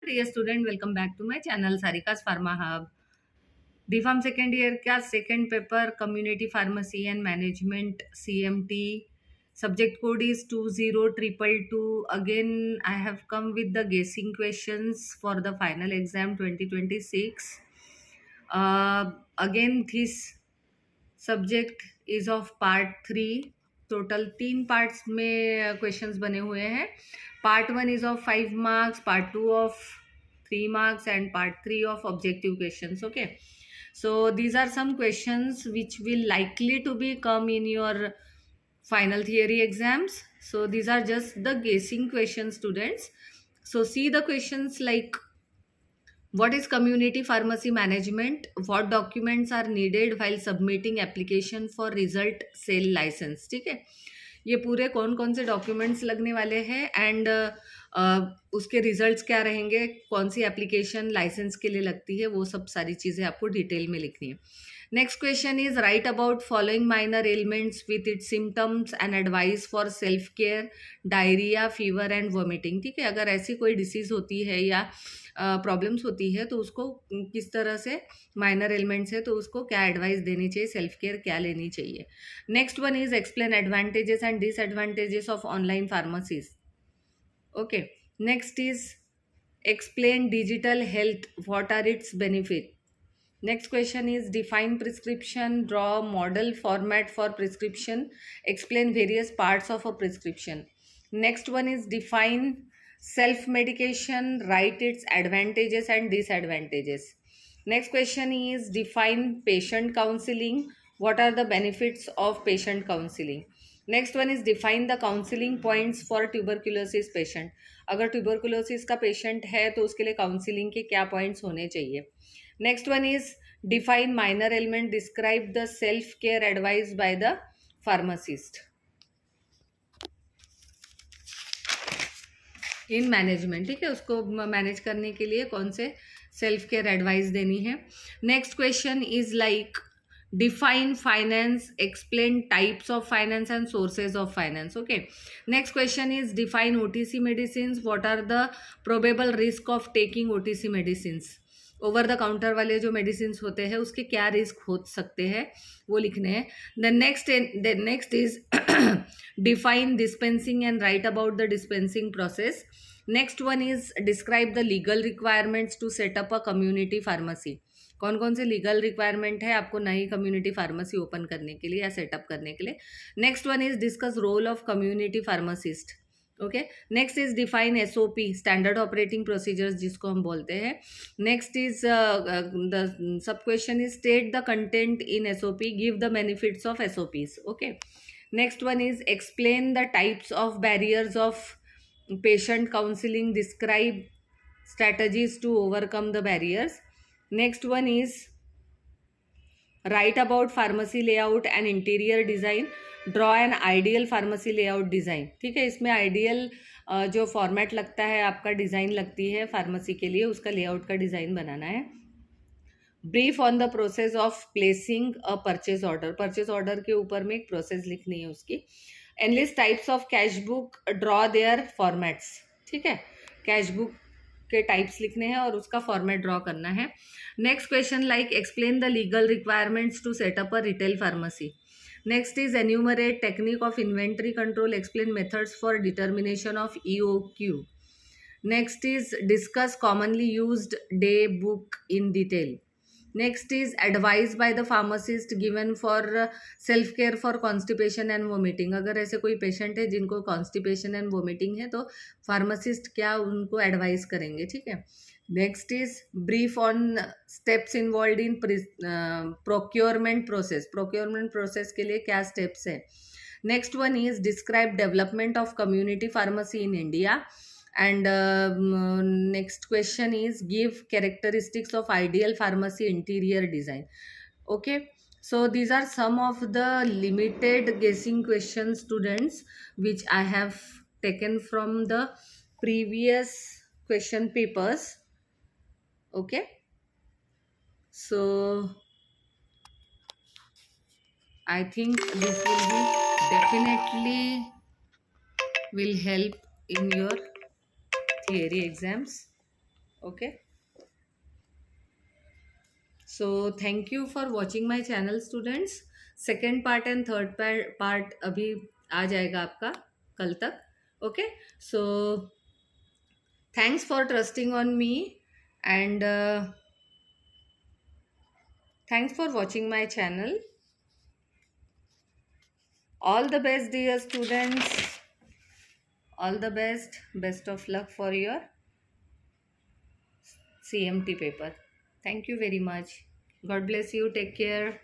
Dear student, welcome back to my channel Sarika's Pharma Hub. DPharm second year का second paper community pharmacy and management CMT. Subject code is 20222. Again, I have come with the guessing questions for the final exam 2026. Again, this subject is of part 3. Total 3 parts में questions बने हुए हैं. Part 1 is of 5 marks, part 2 of 3 marks and part 3 of objective questions. Okay, so these are some questions which will likely to be come in your final theory exams. So these are just the guessing questions, students. So see the questions like, what is community pharmacy management? What documents are needed while submitting application for result sale license? ठीक है, ये पूरे कौन कौन से documents लगने वाले हैं एंड उसके रिजल्ट्स क्या रहेंगे, कौन सी एप्लीकेशन लाइसेंस के लिए लगती है, वो सब सारी चीज़ें आपको डिटेल में लिखनी है. Next question is right about following minor elements with its symptoms and advice for self care, diarrhoea, fever and vomiting. ठीक है, अगर ऐसी कोई डिसीज होती है या प्रॉब्लम्स होती है तो उसको किस तरह से, माइनर एलिमेंट्स है तो उसको क्या एडवाइस देनी चाहिए, सेल्फ केयर क्या लेनी चाहिए. Next one is explain advantages and disadvantages of online pharmacies. Okay, next is explain digital health, what are its benefit. Next question is define prescription, draw model format for prescription, explain various parts of a prescription. Next one is define self medication, write its advantages and disadvantages. Next question is define patient counseling, what are the benefits of patient counseling. Next one is define the counselling points for tuberculosis patient. अगर tuberculosis का patient है तो उसके लिए counselling के क्या points होने चाहिए. Next one is define minor element, describe the self care advice by the pharmacist in management. ठीक है, उसको मैनेज करने के लिए कौन से सेल्फ केयर एडवाइस देनी है. Next question is like define finance, explain types of finance and sources of finance. Okay, next question is define OTC medicines, what are the probable risk of taking OTC medicines. Over the counter वाले जो medicine होते हैं उसके क्या risk हो सकते हैं वो लिखने हैं. The next is define dispensing and write about the dispensing process. Next one is describe the legal requirements to set up a community pharmacy. कौन कौन से लीगल रिक्वायरमेंट है आपको नई कम्युनिटी फार्मेसी ओपन करने के लिए या सेटअप करने के लिए. Next one is discuss role of community pharmacist. Okay, next is define SOP, standard operating procedures जिसको हम बोलते हैं. Next is the sub question is state the content in SOP, give the benefits of SOPs. Okay, next one is explain the types of barriers of patient counselling, describe strategies to overcome the barriers. Next one is write about pharmacy layout and interior design, draw an ideal pharmacy layout design. ठीक है, इसमें ideal जो format लगता है, आपका design लगती है pharmacy के लिए, उसका लेआउट का डिज़ाइन बनाना है. Brief on the process of placing a purchase order, purchase order के ऊपर में एक प्रोसेस लिखनी है उसकी. Enlist types of cash book, draw their formats. ठीक है, कैश बुक के टाइप्स लिखने हैं और उसका फॉर्मेट ड्रॉ करना है. Next question like explain the legal requirements to set up a retail pharmacy. Next is enumerate technique of inventory control, explain methods for determination of EOQ. Next is discuss commonly used day book in detail. Next is advice by the pharmacist given for self care for constipation and vomiting. अगर ऐसे कोई patient है जिनको constipation and vomiting है तो pharmacist क्या उनको advice करेंगे. ठीक है, next is brief on steps involve in procurement process, procurement process के लिए क्या स्टेप्स है. Next one is describe development of community pharmacy in India. And next question is give characteristics of ideal pharmacy interior design. Okay, so these are some of the limited guessing questions, students, which I have taken from the previous question papers. Okay, so I think this will be definitely will help in your theory exams. Okay. So thank you for watching my channel students. Second part and third part अभी आ जाएगा आपका कल तक. Okay. So thanks for trusting on me and thanks for watching my channel. All the best, dear students. All the best. Best of luck for your CMT paper. Thank you very much. God bless you. Take care.